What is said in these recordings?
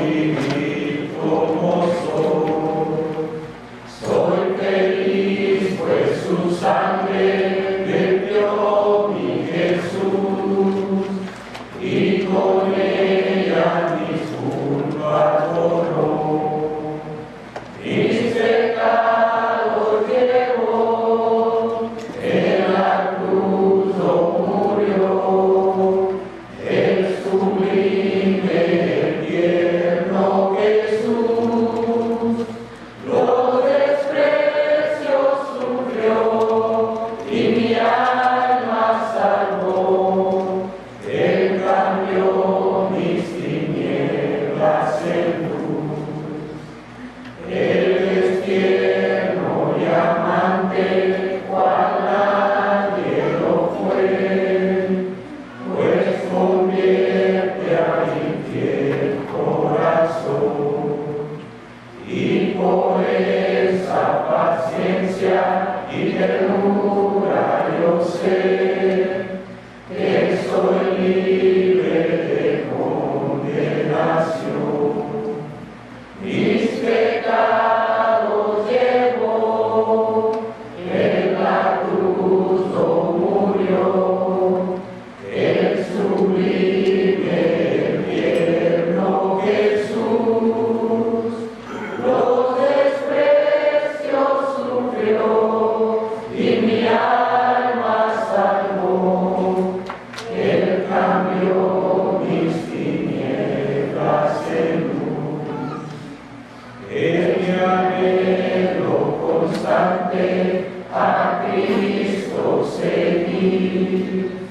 vivir como soy. Soy feliz, pues su sangre limpió mi Jesús, y con ella mis culpas borró. Mis pecados llevó, en la cruz murió, el sublime, el tierno Jesús, los desprecios sufrió y mi alma salvó. Él cambió mis tinieblas en luz. Él es tierno y amante, cual nadie lo fue, pues convierte al infiel corazón. Y por esa paciencia y ternura yo sé que soy libre de condenación. Mis pecados llevó, en la cruz murió, el sublime, el tierno Jesús, los desprecios sufrió y mi alma salvó. Él cambió mis tinieblas en luz. Es mi anhelo constante a Cristo seguir,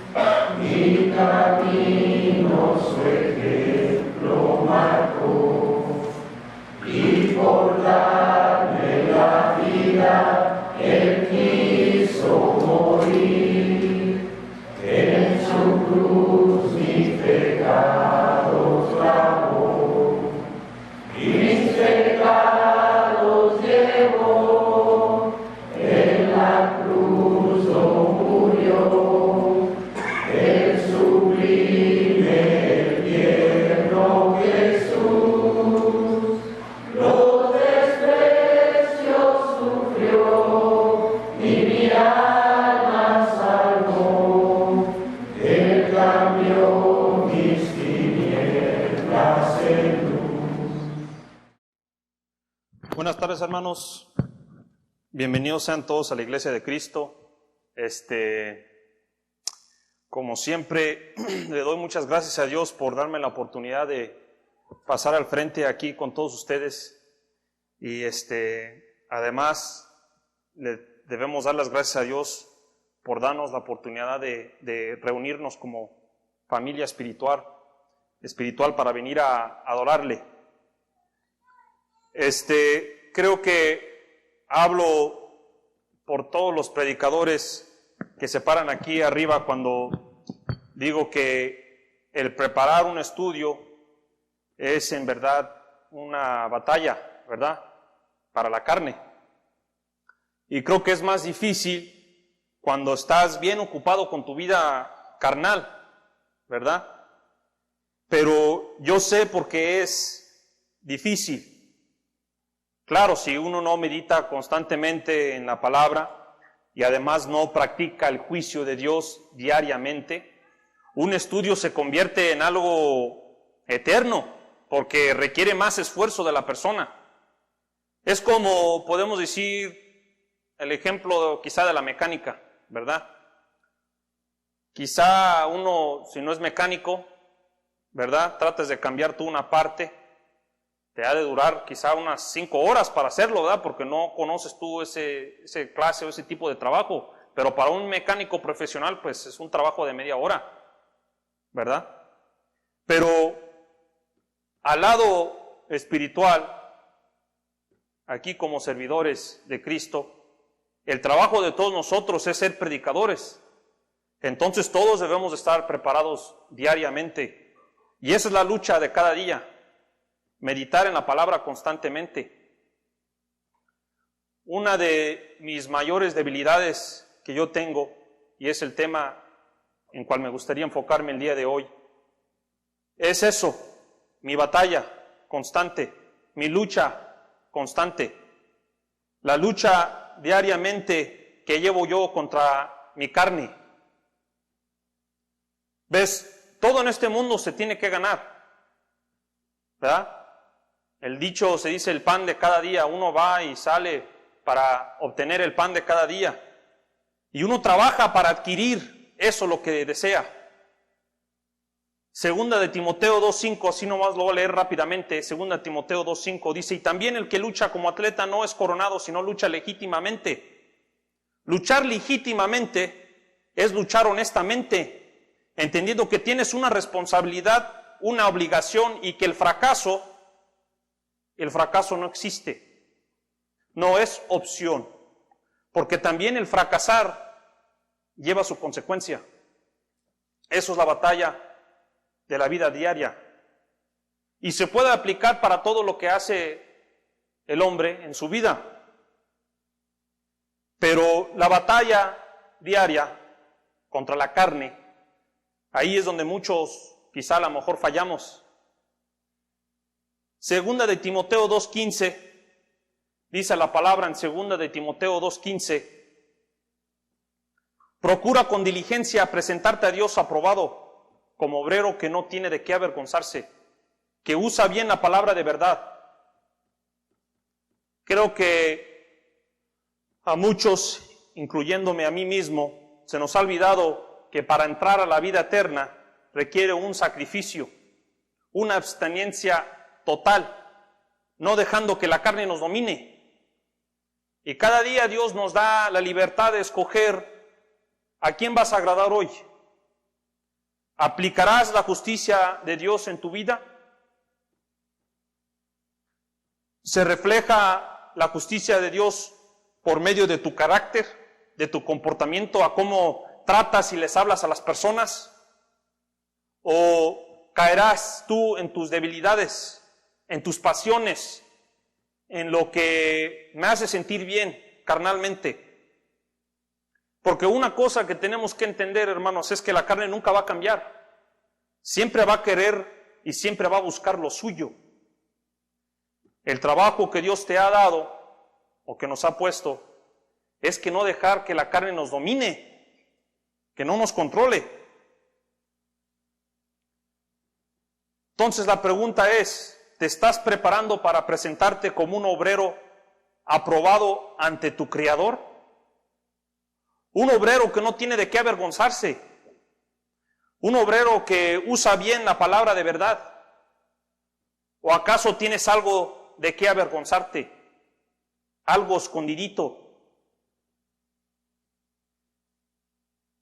mi camino su ejemplo marcó, y por darme la vida Él quiso morir, en su cruz mis pecados lavó. Mis pecados llevó, en la cruz murió, el sublime, el tierno Jesús, los desprecios sufrió y mi alma salvó. Él cambió mis tinieblas en luz. Buenas tardes, hermanos. Bienvenidos sean todos a la Iglesia de Cristo. Como siempre, le doy muchas gracias a Dios por darme la oportunidad de pasar al frente aquí con todos ustedes. Y además, le debemos dar las gracias a Dios por darnos la oportunidad de reunirnos como familia espiritual para venir a adorarle. Creo que hablo por todos los predicadores que se paran aquí arriba cuando digo que el preparar un estudio es en verdad una batalla, ¿verdad?, para la carne. Y creo que es más difícil cuando estás bien ocupado con tu vida carnal, ¿verdad? Pero yo sé por qué es difícil. Claro, si uno no medita constantemente en la palabra y además no practica el juicio de Dios diariamente, un estudio se convierte en algo eterno porque requiere más esfuerzo de la persona. Es como, podemos decir, el ejemplo quizá de la mecánica, ¿verdad? Quizá uno, si no es mecánico, ¿verdad?, trates de cambiar tú una parte, te ha de durar quizá unas 5 horas para hacerlo, ¿verdad?, porque no conoces tú ese clase o ese tipo de trabajo. Pero para un mecánico profesional, pues es un trabajo de media hora, ¿verdad? Pero al lado espiritual, aquí como servidores de Cristo, el trabajo de todos nosotros es ser predicadores. Entonces todos debemos estar preparados diariamente. Y esa es la lucha de cada día. Meditar en la palabra constantemente. Una de mis mayores debilidades que yo tengo, y es el tema en cual me gustaría enfocarme el día de hoy, es eso, mi batalla constante, mi lucha constante, la lucha diariamente que llevo yo contra mi carne. ¿Ves? Todo en este mundo se tiene que ganar, ¿verdad? El dicho se dice el pan de cada día. Uno va y sale para obtener el pan de cada día. Y uno trabaja para adquirir eso lo que desea. Segunda de Timoteo 2.5, así nomás lo voy a leer rápidamente. Segunda de Timoteo 2.5 dice, y también el que lucha como atleta no es coronado, sino lucha legítimamente. Luchar legítimamente es luchar honestamente, entendiendo que tienes una responsabilidad, una obligación y que el fracaso no existe, no es opción, porque también el fracasar lleva su consecuencia. Eso es la batalla de la vida diaria. Y se puede aplicar para todo lo que hace el hombre en su vida. Pero la batalla diaria contra la carne, ahí es donde muchos quizá a lo mejor fallamos. Segunda de Timoteo 2.15, dice la palabra en segunda de Timoteo 2.15, procura con diligencia presentarte a Dios aprobado, como obrero que no tiene de qué avergonzarse, que usa bien la palabra de verdad. Creo que a muchos, incluyéndome a mí mismo, se nos ha olvidado que para entrar a la vida eterna requiere un sacrificio, una abstinencia total, no dejando que la carne nos domine. Y cada día Dios nos da la libertad de escoger a quién vas a agradar hoy. ¿Aplicarás la justicia de Dios en tu vida? ¿Se refleja la justicia de Dios por medio de tu carácter, de tu comportamiento, a cómo tratas y les hablas a las personas? ¿O caerás tú en tus debilidades, en tus pasiones, en lo que me hace sentir bien carnalmente? Porque una cosa que tenemos que entender, hermanos, es que la carne nunca va a cambiar. Siempre va a querer y siempre va a buscar lo suyo. El trabajo que Dios te ha dado o que nos ha puesto es que no dejar que la carne nos domine, que no nos controle. Entonces la pregunta es, ¿te estás preparando para presentarte como un obrero aprobado ante tu Creador? Un obrero que no tiene de qué avergonzarse. Un obrero que usa bien la palabra de verdad. ¿O acaso tienes algo de qué avergonzarte? Algo escondidito.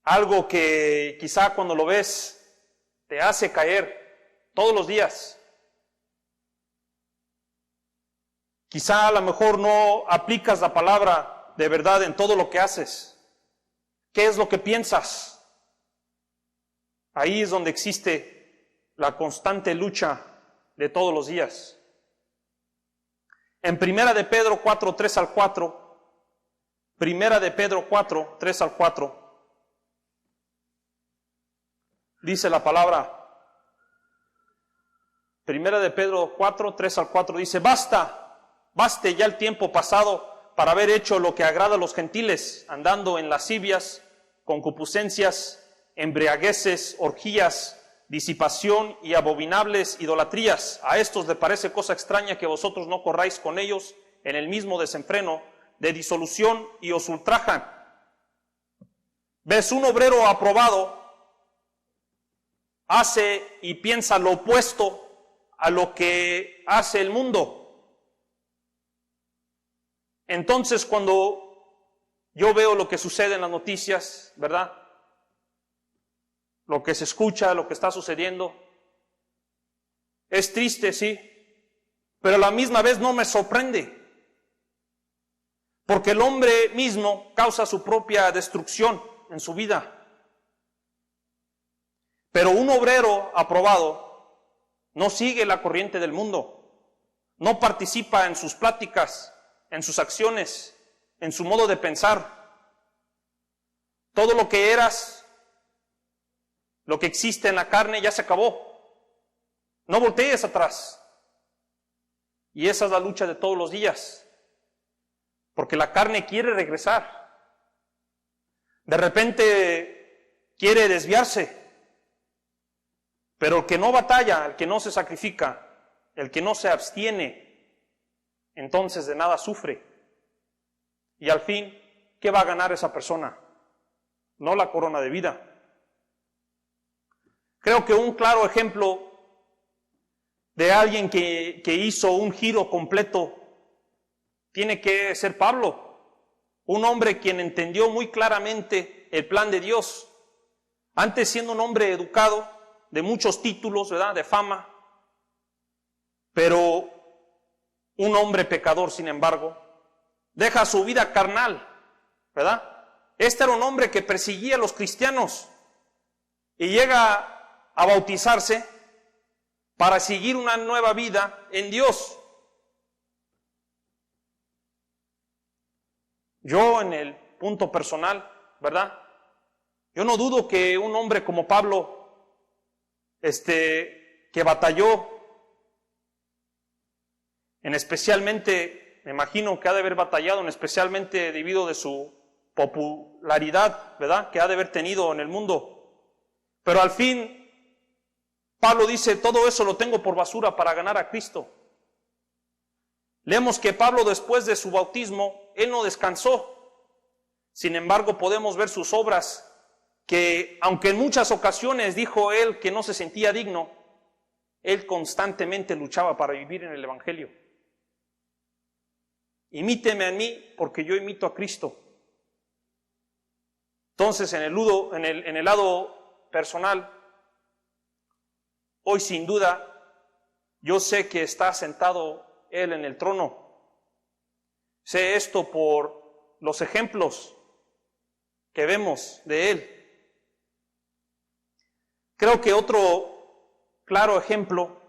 Algo que quizá cuando lo ves te hace caer todos los días. Quizá a lo mejor no aplicas la palabra de verdad en todo lo que haces. ¿Qué es lo que piensas? Ahí es donde existe la constante lucha de todos los días. En Primera de Pedro 4, 3 al 4, Primera de Pedro 4, 3 al 4, dice la palabra, Primera de Pedro 4, 3 al 4, dice, baste ya el tiempo pasado para haber hecho lo que agrada a los gentiles, andando en lascivias, concupiscencias, embriagueces, orgías, disipación y abominables idolatrías. A estos les parece cosa extraña que vosotros no corráis con ellos en el mismo desenfreno de disolución y os ultrajan. ¿Ves? Un obrero aprobado hace y piensa lo opuesto a lo que hace el mundo. Entonces, cuando yo veo lo que sucede en las noticias, ¿verdad? Lo que se escucha, lo que está sucediendo, es triste, sí, pero a la misma vez no me sorprende, porque el hombre mismo causa su propia destrucción en su vida. Pero un obrero aprobado no sigue la corriente del mundo, no participa en sus pláticas, en sus acciones, en su modo de pensar. Todo lo que eras, lo que existe en la carne ya se acabó. No voltees atrás. Y esa es la lucha de todos los días. Porque la carne quiere regresar. De repente quiere desviarse. Pero el que no batalla, el que no se sacrifica, el que no se abstiene, entonces de nada sufre. Y al fin, ¿qué va a ganar esa persona? No la corona de vida. Creo que un claro ejemplo de alguien que hizo un giro completo tiene que ser Pablo, un hombre quien entendió muy claramente el plan de Dios. Antes, siendo un hombre educado, de muchos títulos, ¿verdad?, de fama, pero un hombre pecador, sin embargo, deja su vida carnal, ¿verdad? Este era un hombre que perseguía a los cristianos y llega a bautizarse para seguir una nueva vida en Dios. Yo, en el punto personal, ¿verdad?, yo no dudo que un hombre como Pablo, que batalló, especialmente, me imagino que ha de haber batallado, especialmente debido de su popularidad, ¿verdad?, que ha de haber tenido en el mundo. Pero al fin, Pablo dice, todo eso lo tengo por basura para ganar a Cristo. Leemos que Pablo, después de su bautismo, él no descansó. Sin embargo, podemos ver sus obras, que aunque en muchas ocasiones dijo él que no se sentía digno, él constantemente luchaba para vivir en el Evangelio. Imíteme a mí, porque yo imito a Cristo. Entonces, en el lado personal, hoy sin duda, yo sé que está sentado Él en el trono. Sé esto por los ejemplos que vemos de Él. Creo que otro claro ejemplo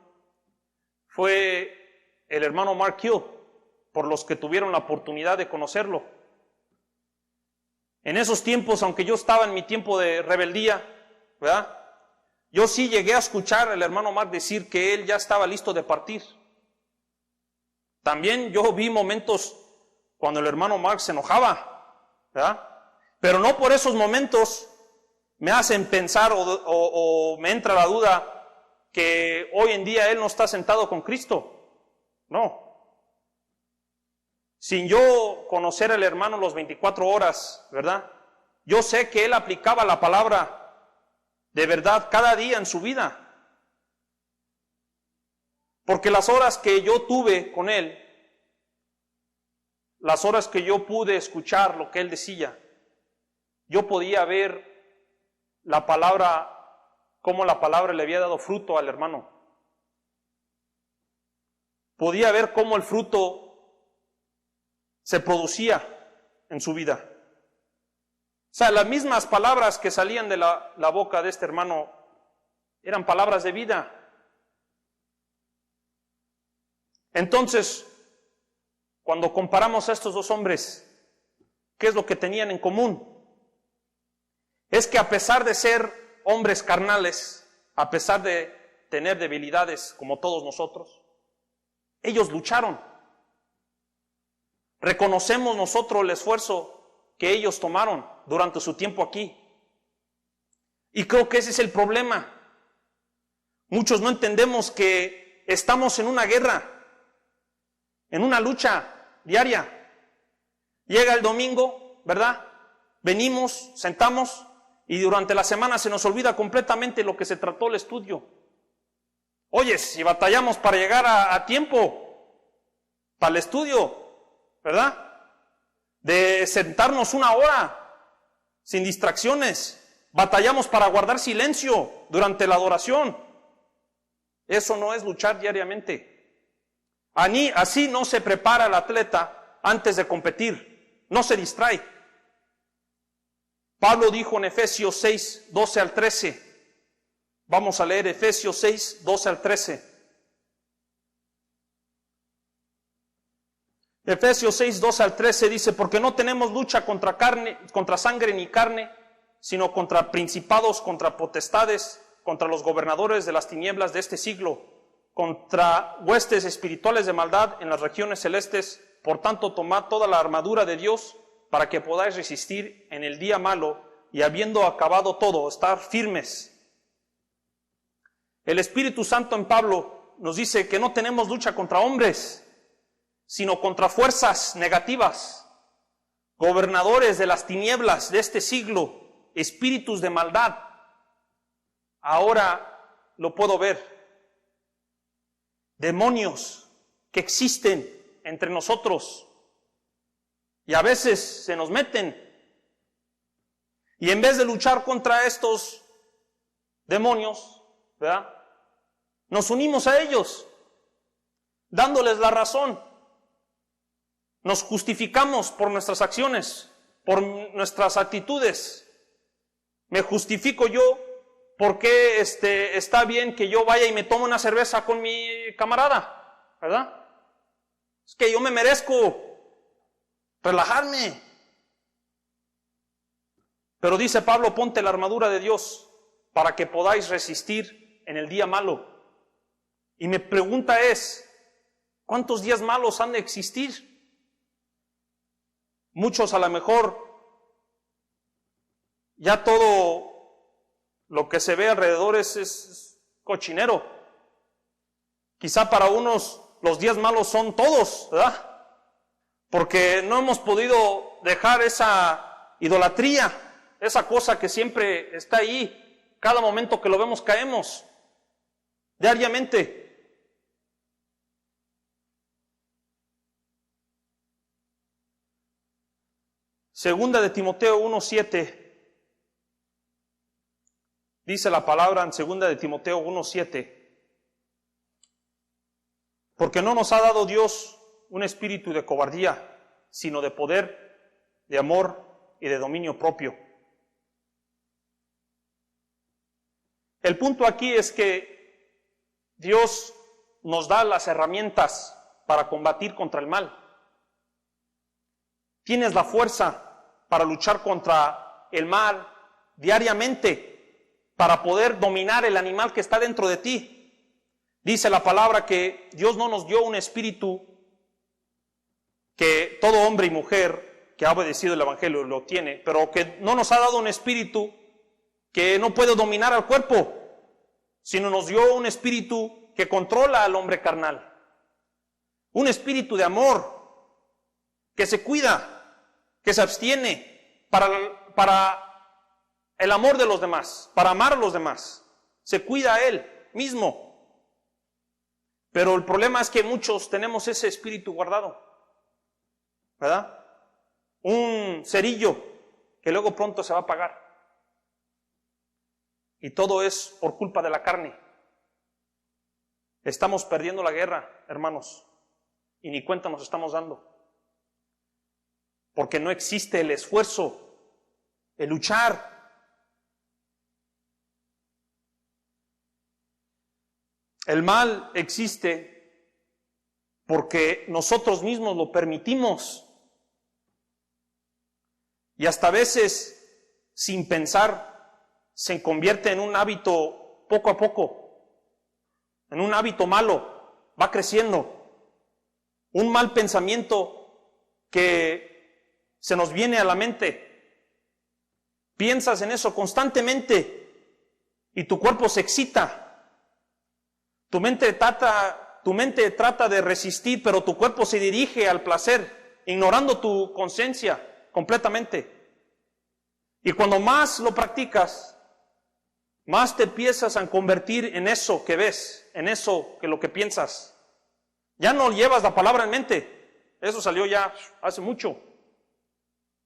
fue el hermano Mark Hill, por los que tuvieron la oportunidad de conocerlo. En esos tiempos, aunque yo estaba en mi tiempo de rebeldía, ¿verdad?, yo sí llegué a escuchar al hermano Mark decir que él ya estaba listo de partir. También yo vi momentos cuando el hermano Mark se enojaba, ¿verdad?, pero no por esos momentos me hacen pensar o me entra la duda que hoy en día él no está sentado con Cristo. No. Sin yo conocer al hermano los 24 horas, ¿verdad?, yo sé que él aplicaba la palabra de verdad cada día en su vida. Porque las horas que yo tuve con él, las horas que yo pude escuchar lo que él decía, yo podía ver la palabra, cómo la palabra le había dado fruto al hermano. Podía ver cómo el fruto se producía en su vida. O sea, las mismas palabras que salían de la boca de este hermano eran palabras de vida. Entonces, cuando comparamos a estos dos hombres, ¿qué es lo que tenían en común? Es que a pesar de ser hombres carnales, a pesar de tener debilidades como todos nosotros, ellos lucharon. Reconocemos nosotros el esfuerzo que ellos tomaron durante su tiempo aquí. Y creo que ese es el problema. Muchos no entendemos que estamos en una guerra, en una lucha diaria. Llega el domingo, ¿verdad? Venimos, sentamos y durante la semana se nos olvida completamente lo que se trató el estudio. Oye, si batallamos para llegar a tiempo para el estudio, ¿verdad?, de sentarnos una hora sin distracciones, batallamos para guardar silencio durante la adoración. Eso no es luchar diariamente. Así no se prepara el atleta antes de competir, no se distrae. Pablo dijo en Efesios 6, 12 al 13, vamos a leer Efesios 6, 12 al 13. Efesios 6, 12 al 13 dice, porque no tenemos lucha contra sangre ni carne, sino contra principados, contra potestades, contra los gobernadores de las tinieblas de este siglo, contra huestes espirituales de maldad en las regiones celestes. Por tanto, tomad toda la armadura de Dios para que podáis resistir en el día malo y habiendo acabado todo, estar firmes. El Espíritu Santo en Pablo nos dice que no tenemos lucha contra hombres, sino contra fuerzas negativas, gobernadores de las tinieblas de este siglo, espíritus de maldad. Ahora lo puedo ver. Demonios que existen entre nosotros y a veces se nos meten. Y en vez de luchar contra estos demonios, ¿verdad?, nos unimos a ellos, dándoles la razón. Nos justificamos por nuestras acciones, por nuestras actitudes. Me justifico yo porque está bien que yo vaya y me tome una cerveza con mi camarada, ¿verdad? Es que yo me merezco relajarme. Pero dice Pablo, ponte la armadura de Dios para que podáis resistir en el día malo. Y mi pregunta es, ¿cuántos días malos han de existir? Muchos a lo mejor ya todo lo que se ve alrededor es cochinero. Quizá para unos los días malos son todos, ¿verdad? Porque no hemos podido dejar esa idolatría, esa cosa que siempre está ahí. Cada momento que lo vemos caemos, diariamente. Segunda de Timoteo 1:7, dice la palabra en segunda de Timoteo 1:7, porque no nos ha dado Dios un espíritu de cobardía, sino de poder, de amor y de dominio propio. El punto aquí es que Dios nos da las herramientas para combatir contra el mal. Tienes la fuerza para luchar contra el mal diariamente, para poder dominar el animal que está dentro de ti. Dice la palabra que Dios no nos dio un espíritu, que todo hombre y mujer que ha obedecido el Evangelio lo tiene, pero que no nos ha dado un espíritu que no puede dominar al cuerpo, sino nos dio un espíritu que controla al hombre carnal. Un espíritu de amor, que se cuida, que se abstiene para el amor de los demás, para amar a los demás. Se cuida a él mismo. Pero el problema es que muchos tenemos ese espíritu guardado, ¿verdad? Un cerillo que luego pronto se va a apagar. Y todo es por culpa de la carne. Estamos perdiendo la guerra, hermanos, y ni cuenta nos estamos dando. Porque no existe el esfuerzo, el luchar. El mal existe porque nosotros mismos lo permitimos. Y hasta a veces, sin pensar, se convierte en un hábito poco a poco, en un hábito malo, va creciendo. Un mal pensamiento que se nos viene a la mente. Piensas en eso constantemente y tu cuerpo se excita. Tu mente trata de resistir, pero tu cuerpo se dirige al placer, ignorando tu conciencia completamente. Y cuando más lo practicas, más te empiezas a convertir en eso que ves, en eso que lo que piensas. Ya no llevas la palabra en mente. Eso salió ya hace mucho.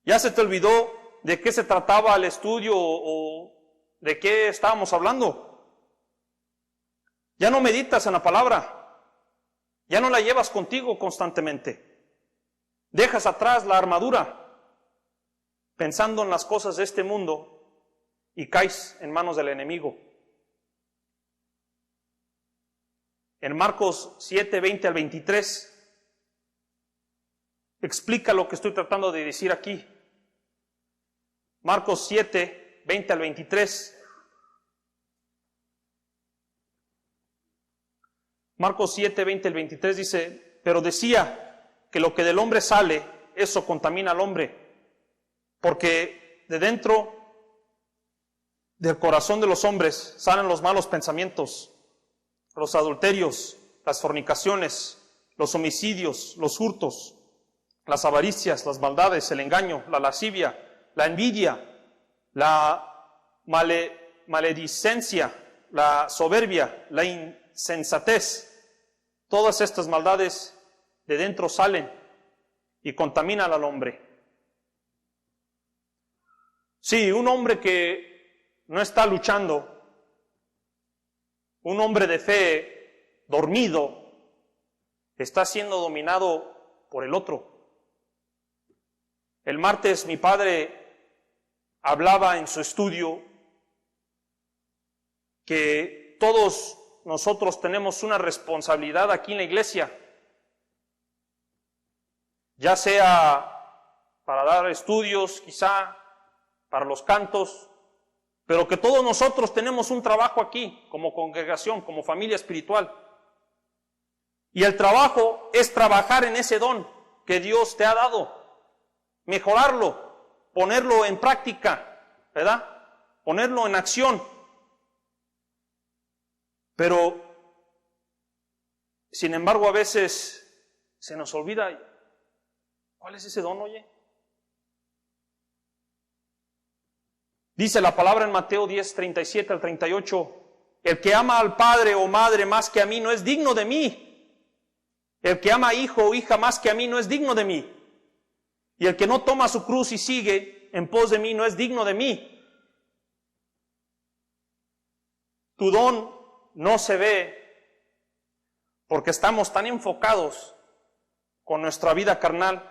Ya se te olvidó de qué se trataba el estudio o de qué estábamos hablando. Ya no meditas en la palabra. Ya no la llevas contigo constantemente. Dejas atrás la armadura pensando en las cosas de este mundo y caes en manos del enemigo. En Marcos 7, 20 al 23 explica lo que estoy tratando de decir aquí. Marcos 7, 20 al 23. Marcos 7, 20 al 23 dice, pero decía que lo que del hombre sale, eso contamina al hombre, porque de dentro del corazón de los hombres salen los malos pensamientos, los adulterios, las fornicaciones, los homicidios, los hurtos, las avaricias, las maldades, el engaño, la lascivia, la envidia, la maledicencia, la soberbia, la insensatez. Todas estas maldades de dentro salen y contaminan al hombre. Sí, un hombre que no está luchando, un hombre de fe dormido, está siendo dominado por el otro. El martes mi padre hablaba en su estudio que todos nosotros tenemos una responsabilidad aquí en la iglesia, ya sea para dar estudios, quizá para los cantos, pero que todos nosotros tenemos un trabajo aquí, como congregación, como familia espiritual. Y el trabajo es trabajar en ese don que Dios te ha dado, mejorarlo, ponerlo en práctica, ¿verdad? Ponerlo en acción. Pero, sin embargo, a veces se nos olvida, ¿cuál es ese don, oye? Dice la palabra en Mateo 10, 37 al 38, el que ama al padre o madre más que a mí no es digno de mí. El que ama a hijo o hija más que a mí no es digno de mí. Y el que no toma su cruz y sigue en pos de mí no es digno de mí. Tu don no se ve porque estamos tan enfocados con nuestra vida carnal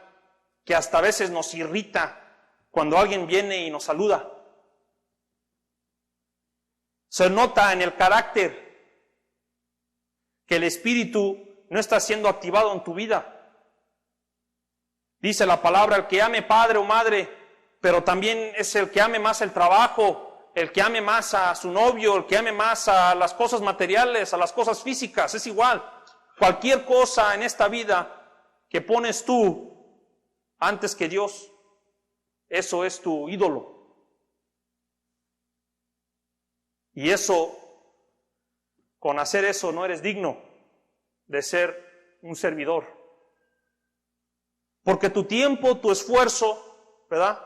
que hasta a veces nos irrita cuando alguien viene y nos saluda. Se nota en el carácter que el espíritu no está siendo activado en tu vida. Dice la palabra, el que ame padre o madre, pero también es el que ame más el trabajo, el que ame más a su novio, el que ame más a las cosas materiales, a las cosas físicas, es igual. Cualquier cosa en esta vida que pones tú antes que Dios, eso es tu ídolo. Y eso, con hacer eso no eres digno de ser un servidor. Porque tu tiempo, tu esfuerzo, ¿verdad?,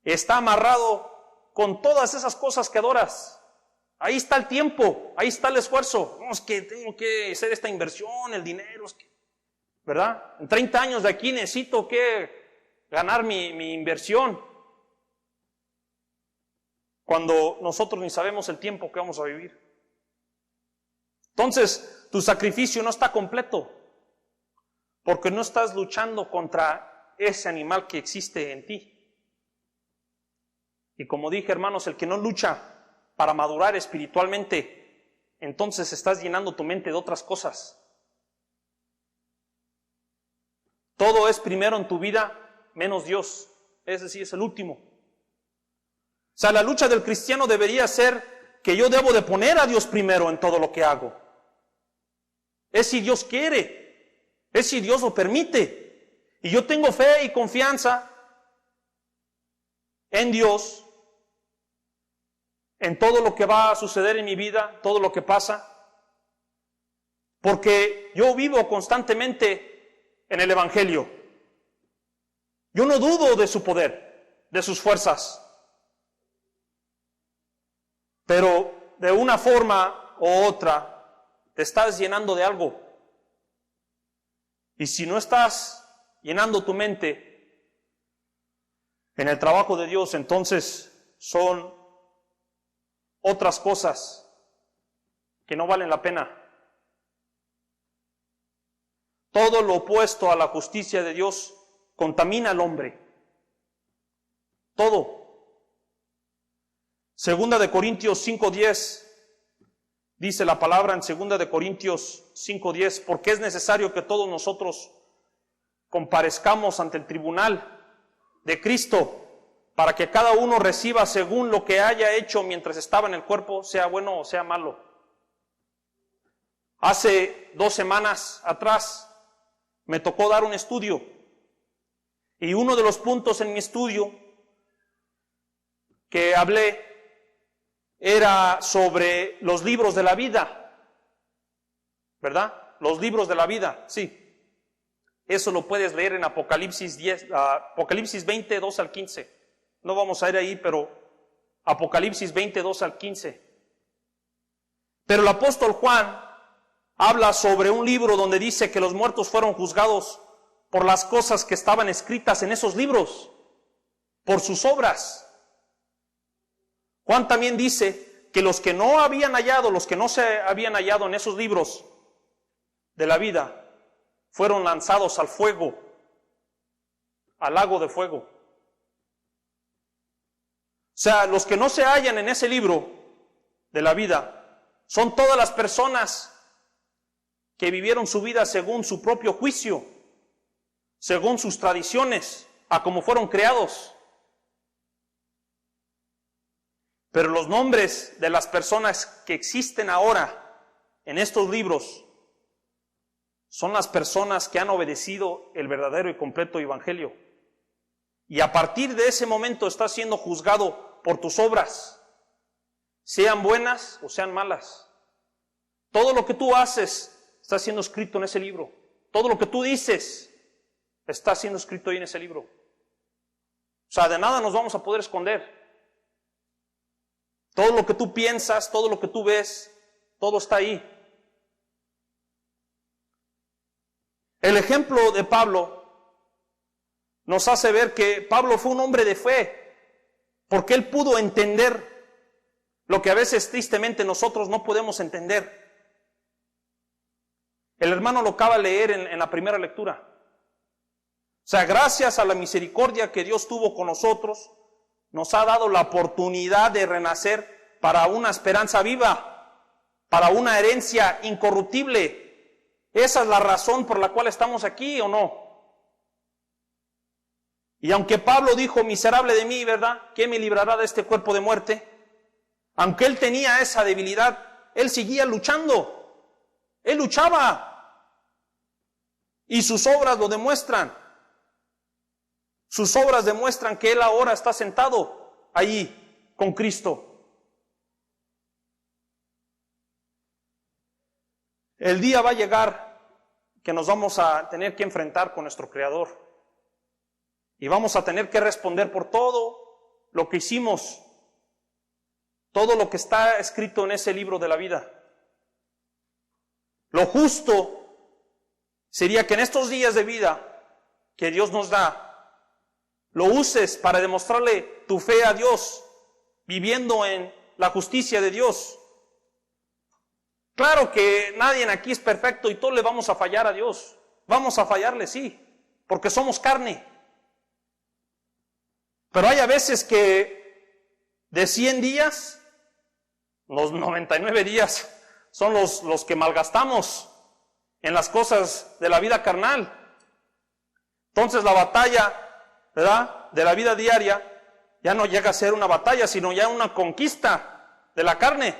está amarrado con todas esas cosas que adoras. Ahí está el tiempo, ahí está el esfuerzo. No, es que tengo que hacer esta inversión, el dinero, es que, ¿verdad? En 30 años de aquí necesito que ganar mi inversión. Cuando nosotros ni sabemos el tiempo que vamos a vivir. Entonces, tu sacrificio no está completo, porque no estás luchando contra ese animal que existe en ti. Y como dije, hermanos, el que no lucha para madurar espiritualmente, entonces estás llenando tu mente de otras cosas. Todo es primero en tu vida, menos Dios. Ese sí es el último. O sea, la lucha del cristiano debería ser que yo debo de poner a Dios primero en todo lo que hago. Es si Dios quiere, es si Dios lo permite. Y yo tengo fe y confianza en Dios, en todo lo que va a suceder en mi vida, todo lo que pasa, porque yo vivo constantemente en el Evangelio. Yo no dudo de su poder, de sus fuerzas, pero de una forma u otra te estás llenando de algo. Y si no estás llenando tu mente en el trabajo de Dios, entonces son otras cosas que no valen la pena. Todo lo opuesto a la justicia de Dios contamina al hombre. Todo. Segunda de Corintios 5:10 dice la palabra en Segunda de Corintios 5:10, porque es necesario que todos nosotros comparezcamos ante el tribunal de Cristo, para que cada uno reciba según lo que haya hecho mientras estaba en el cuerpo, sea bueno o sea malo. Hace 2 semanas atrás me tocó dar un estudio y uno de los puntos en mi estudio que hablé era sobre los libros de la vida, ¿verdad? Los libros de la vida, sí. Eso lo puedes leer en Apocalipsis 20, 2 al 15. No vamos a ir ahí, pero Apocalipsis 20, 2 al 15. Pero el apóstol Juan habla sobre un libro donde dice que los muertos fueron juzgados por las cosas que estaban escritas en esos libros, por sus obras. Juan también dice que los que no habían hallado, los que no se habían hallado en esos libros de la vida, fueron lanzados al fuego, al lago de fuego. O sea, los que no se hallan en ese libro de la vida son todas las personas que vivieron su vida según su propio juicio, según sus tradiciones, a como fueron creados. Pero los nombres de las personas que existen ahora en estos libros son las personas que han obedecido el verdadero y completo evangelio. Y a partir de ese momento estás siendo juzgado por tus obras, sean buenas o sean malas. Todo lo que tú haces está siendo escrito en ese libro. Todo lo que tú dices está siendo escrito ahí en ese libro. O sea, de nada nos vamos a poder esconder. Todo lo que tú piensas, todo lo que tú ves, todo está ahí. El ejemplo de Pablo nos hace ver que Pablo fue un hombre de fe, porque él pudo entender lo que a veces tristemente nosotros no podemos entender. El hermano lo acaba de leer en la primera lectura. O sea, gracias a la misericordia que Dios tuvo con nosotros, nos ha dado la oportunidad de renacer para una esperanza viva, para una herencia incorruptible. Esa es la razón por la cual estamos aquí, ¿o no? Y aunque Pablo dijo, miserable de mí, ¿verdad? ¿Qué me librará de este cuerpo de muerte? Aunque él tenía esa debilidad, él seguía luchando. Él luchaba. Y sus obras lo demuestran. Sus obras demuestran que él ahora está sentado allí con Cristo. El día va a llegar que nos vamos a tener que enfrentar con nuestro Creador. Y vamos a tener que responder por todo lo que hicimos, todo lo que está escrito en ese libro de la vida. Lo justo sería que en estos días de vida que Dios nos da, lo uses para demostrarle tu fe a Dios, viviendo en la justicia de Dios. Claro que nadie aquí es perfecto y todos le vamos a fallar a Dios. Vamos a fallarle, sí, porque somos carne. Pero hay a veces que de 100 días, los 99 días son los que malgastamos en las cosas de la vida carnal. Entonces la batalla, ¿verdad?, de la vida diaria ya no llega a ser una batalla, sino ya una conquista de la carne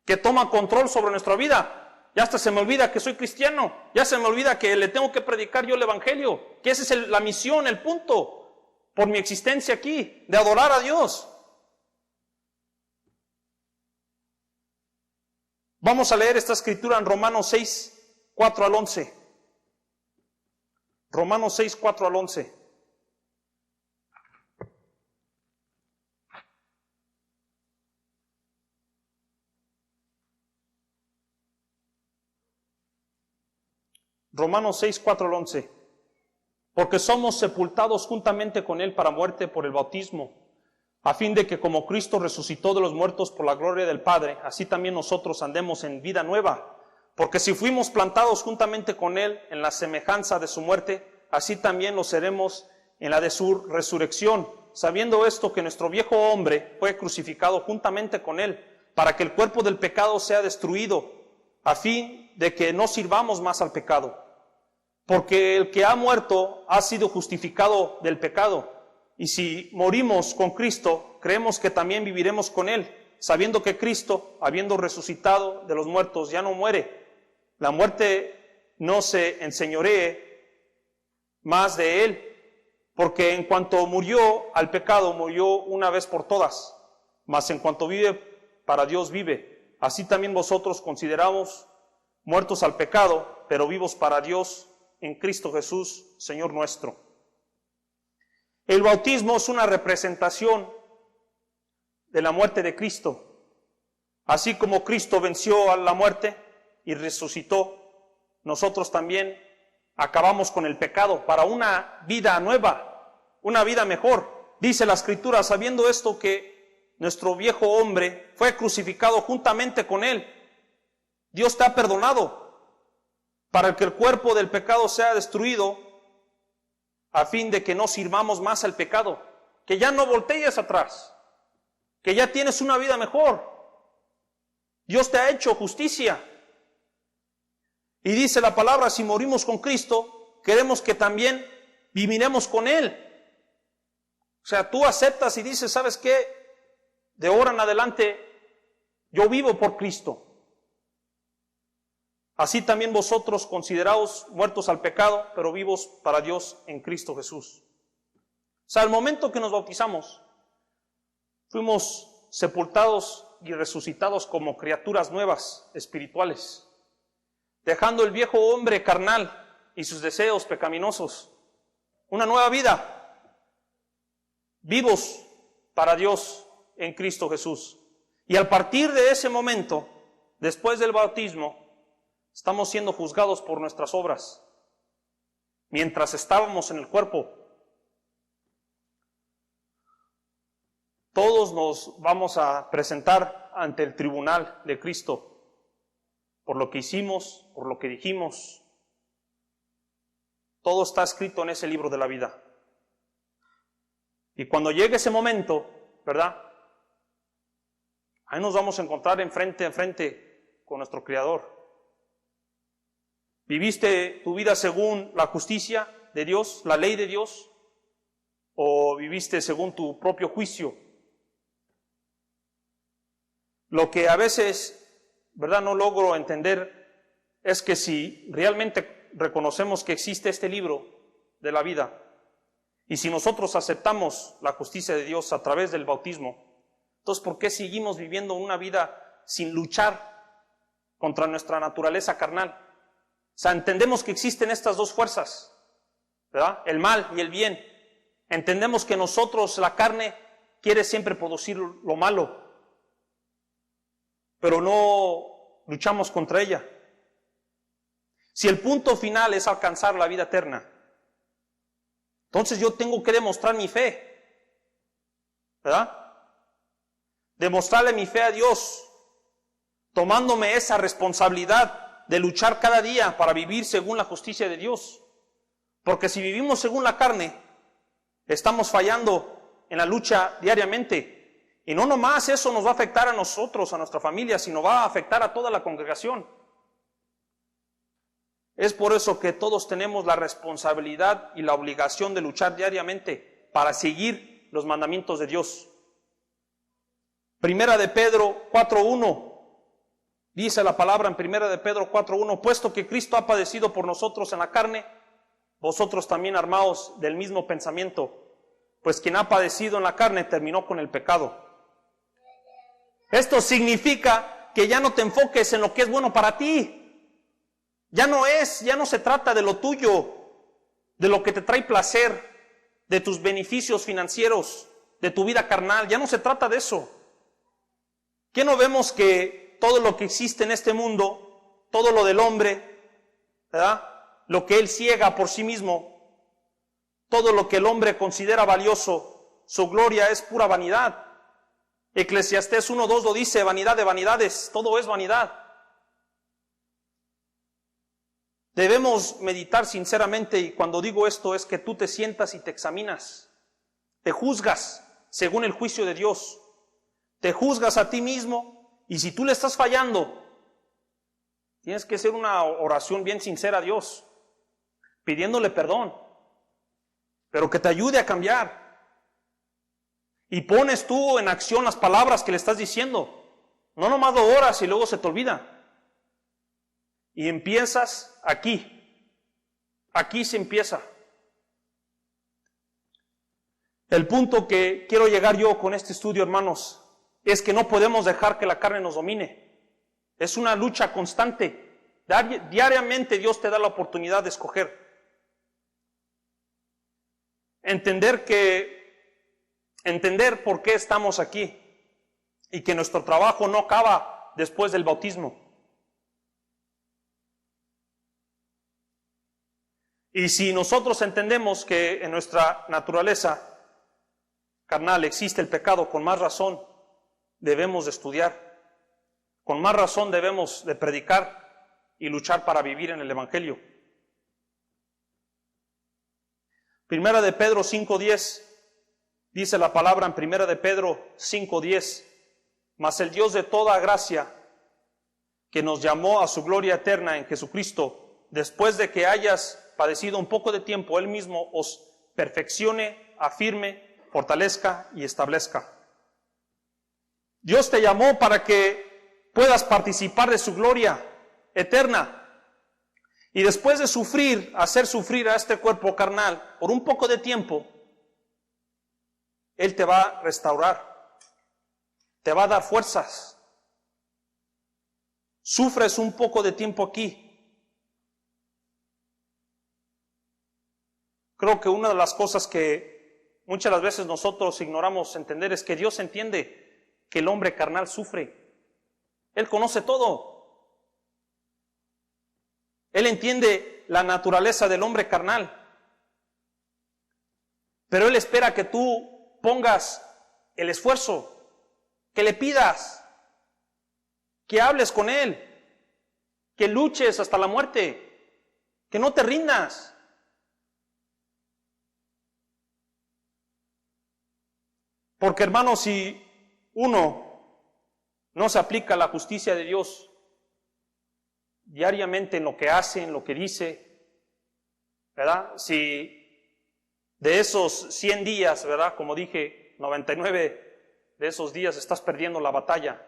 que toma control sobre nuestra vida. Ya hasta se me olvida que soy cristiano, ya se me olvida que le tengo que predicar yo el evangelio, que esa es la misión, el punto, por mi existencia aquí, de adorar a Dios. Vamos a leer esta escritura en Romanos 6, 4 al 11. Romanos 6, 4 al 11. Romanos 6, 4 al 11. Porque somos sepultados juntamente con Él para muerte por el bautismo, a fin de que como Cristo resucitó de los muertos por la gloria del Padre, así también nosotros andemos en vida nueva. Porque si fuimos plantados juntamente con Él en la semejanza de su muerte, así también lo seremos en la de su resurrección, sabiendo esto que nuestro viejo hombre fue crucificado juntamente con Él, para que el cuerpo del pecado sea destruido, a fin de que no sirvamos más al pecado. Porque el que ha muerto ha sido justificado del pecado. Y si morimos con Cristo, creemos que también viviremos con Él, sabiendo que Cristo, habiendo resucitado de los muertos, ya no muere. la muerte no se enseñoree más de él, porque en cuanto murió al pecado, murió una vez por todas, mas en cuanto vive, para Dios vive. Así también vosotros consideramos muertos al pecado, pero vivos para Dios en Cristo Jesús, Señor nuestro. El bautismo es una representación de la muerte de Cristo. Así como Cristo venció a la muerte y resucitó, nosotros también acabamos con el pecado para una vida nueva, una vida mejor. Dice la Escritura, sabiendo esto, que nuestro viejo hombre fue crucificado juntamente con él. Dios te ha perdonado para que el cuerpo del pecado sea destruido, a fin de que no sirvamos más al pecado, que ya no voltees atrás, que ya tienes una vida mejor. Dios te ha hecho justicia. Y dice la palabra, si morimos con Cristo, queremos que también viviremos con Él. O sea, tú aceptas y dices, ¿sabes qué? De ahora en adelante, yo vivo por Cristo. Así también vosotros consideraos muertos al pecado, pero vivos para Dios en Cristo Jesús. O sea, al momento que nos bautizamos, fuimos sepultados y resucitados como criaturas nuevas, espirituales, dejando el viejo hombre carnal y sus deseos pecaminosos, una nueva vida, vivos para Dios en Cristo Jesús. Y al partir de ese momento, después del bautismo, estamos siendo juzgados por nuestras obras, mientras estábamos en el cuerpo. Todos nos vamos a presentar ante el tribunal de Cristo por lo que hicimos, por lo que dijimos. Todo está escrito en ese libro de la vida. Y cuando llegue ese momento, ¿verdad? Ahí nos vamos a encontrar frente a frente con nuestro Creador. ¿Viviste tu vida según la justicia de Dios, la ley de Dios? ¿O viviste según tu propio juicio? Lo que a veces, ¿verdad?, no logro entender es que si realmente reconocemos que existe este libro de la vida y si nosotros aceptamos la justicia de Dios a través del bautismo, entonces ¿por qué seguimos viviendo una vida sin luchar contra nuestra naturaleza carnal? O sea, entendemos que existen estas dos fuerzas, ¿verdad?, el mal y el bien. Entendemos que nosotros, la carne, quiere siempre producir lo malo, pero no luchamos contra ella. Si el punto final es alcanzar la vida eterna, entonces yo tengo que demostrar mi fe, ¿verdad? Demostrarle mi fe a Dios, tomándome esa responsabilidad de luchar cada día para vivir según la justicia de Dios. Porque si vivimos según la carne, estamos fallando en la lucha diariamente. Y no nomás eso nos va a afectar a nosotros, a nuestra familia, sino va a afectar a toda la congregación. Es por eso que todos tenemos la responsabilidad y la obligación de luchar diariamente para seguir los mandamientos de Dios. Primera de Pedro 4:1, dice la palabra en Primera de Pedro 4:1, puesto que Cristo ha padecido por nosotros en la carne, vosotros también armaos del mismo pensamiento, pues quien ha padecido en la carne terminó con el pecado. Esto significa que ya no te enfoques en lo que es bueno para ti. Ya no se trata de lo tuyo, de lo que te trae placer, de tus beneficios financieros, de tu vida carnal. Ya no se trata de eso. ¿Qué no vemos que todo lo que existe en este mundo, todo lo del hombre, ¿verdad?, lo que él ciega por sí mismo, todo lo que el hombre considera valioso, su gloria es pura vanidad? Eclesiastés 1:2 lo dice, vanidad de vanidades, todo es vanidad. Debemos meditar sinceramente, y cuando digo esto es que tú te sientas y te examinas, te juzgas según el juicio de Dios, te juzgas a ti mismo, y si tú le estás fallando, tienes que hacer una oración bien sincera a Dios, pidiéndole perdón, pero que te ayude a cambiar. Y pones tú en acción las palabras que le estás diciendo. No nomás lo oras y luego se te olvida. Y empiezas aquí. Aquí se empieza. El punto que quiero llegar yo con este estudio, hermanos, es que no podemos dejar que la carne nos domine. Es una lucha constante. Diariamente Dios te da la oportunidad de escoger. Entender por qué estamos aquí y que nuestro trabajo no acaba después del bautismo. Y si nosotros entendemos que en nuestra naturaleza carnal existe el pecado, con más razón debemos de estudiar, con más razón debemos de predicar y luchar para vivir en el Evangelio. Primera de Pedro 5:10, dice la palabra en Primera de Pedro 5:10, mas el Dios de toda gracia, que nos llamó a su gloria eterna en Jesucristo, después de que hayas padecido un poco de tiempo, Él mismo os perfeccione, afirme, fortalezca y establezca. Dios te llamó para que puedas participar de su gloria eterna. Y después de sufrir, hacer sufrir a este cuerpo carnal por un poco de tiempo, Él te va a restaurar, te va a dar fuerzas. Sufres un poco de tiempo aquí. Creo que una de las cosas que muchas de las veces nosotros ignoramos entender es que Dios entiende que el hombre carnal sufre. Él conoce todo. Él entiende la naturaleza del hombre carnal. Pero Él espera que tú pongas el esfuerzo, que le pidas, que hables con Él, que luches hasta la muerte, que no te rindas. Porque, hermanos, si uno no se aplica la justicia de Dios diariamente en lo que hace, en lo que dice, ¿verdad? Si de esos 100 días, ¿verdad? Como dije, 99 de esos días estás perdiendo la batalla,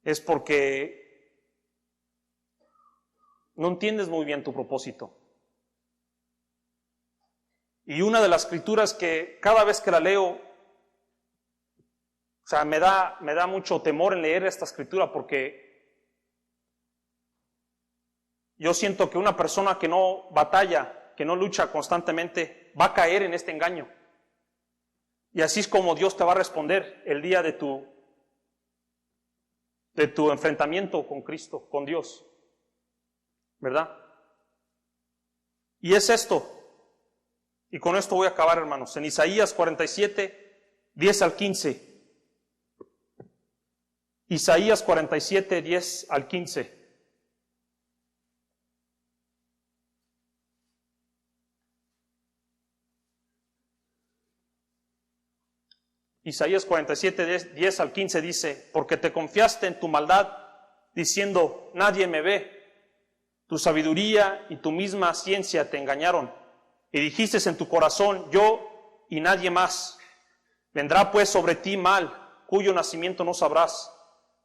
es porque no entiendes muy bien tu propósito. Y una de las escrituras que cada vez que la leo, me da mucho temor en leer esta escritura, porque yo siento que una persona que no batalla, que no lucha constantemente, va a caer en este engaño. Y así es como Dios te va a responder el día de tu enfrentamiento con Cristo, con Dios, ¿verdad? Y es esto. Y con esto voy a acabar, hermanos. En Isaías 47, 10 al 15. Isaías 47, 10 al 15. Isaías 47, 10 al 15 dice: porque te confiaste en tu maldad, diciendo, nadie me ve. Tu sabiduría y tu misma ciencia te engañaron. Y dijiste en tu corazón, yo y nadie más. Vendrá pues sobre ti mal, cuyo nacimiento no sabrás.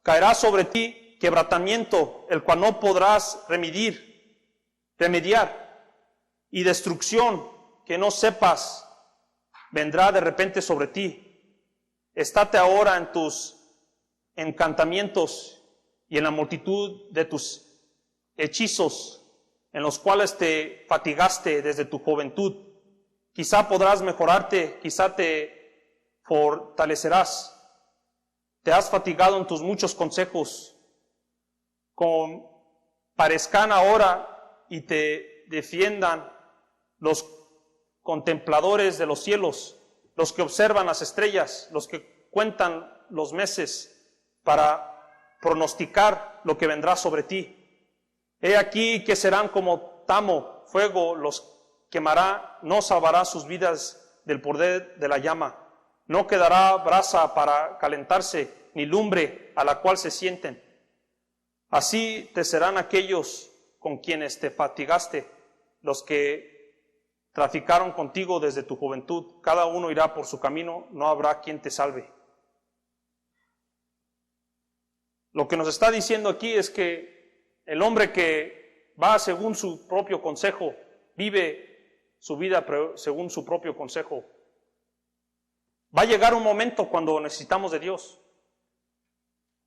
Caerá sobre ti quebrantamiento, el cual no podrás remediar. Y destrucción que no sepas, vendrá de repente sobre ti. Estate ahora en tus encantamientos y en la multitud de tus hechizos, en los cuales te fatigaste desde tu juventud. Quizá podrás mejorarte, quizá te fortalecerás. Te has fatigado en tus muchos consejos. Parezcan ahora y te defiendan los contempladores de los cielos, los que observan las estrellas, los que cuentan los meses para pronosticar lo que vendrá sobre ti. He aquí que serán como tamo, fuego los quemará, no salvará sus vidas del poder de la llama. No quedará brasa para calentarse, ni lumbre a la cual se sienten. Así te serán aquellos con quienes te fatigaste, los que traficaron contigo desde tu juventud. Cada uno irá por su camino, no habrá quien te salve. Lo que nos está diciendo aquí es que el hombre que va según su propio consejo, vive su vida según su propio consejo, va a llegar un momento cuando necesitamos de Dios.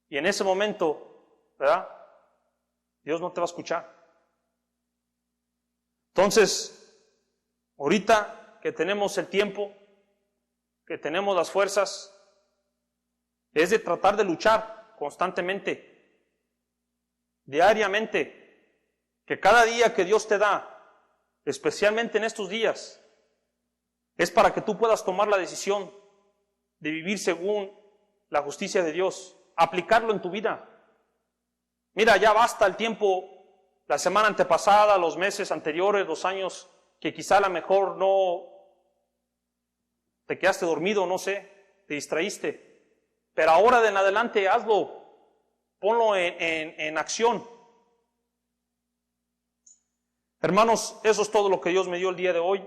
Y en ese momento, ¿verdad? Dios no te va a escuchar. Entonces, ahorita que tenemos el tiempo, que tenemos las fuerzas, es de tratar de luchar constantemente, diariamente, que cada día que Dios te da, especialmente en estos días, es para que tú puedas tomar la decisión de vivir según la justicia de Dios, aplicarlo en tu vida. Mira, ya basta el tiempo, la semana antepasada, los meses anteriores, los años, que quizá a lo mejor no te quedaste dormido, no sé, te distraíste. Pero ahora de en adelante hazlo, ponlo en acción. Hermanos, eso es todo lo que Dios me dio el día de hoy.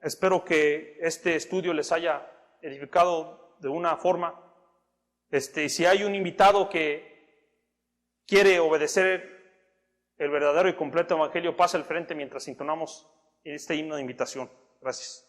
Espero que este estudio les haya edificado de una forma. Si hay un invitado que quiere obedecer el verdadero y completo evangelio, pasa al frente mientras entonamos este himno de invitación. Gracias.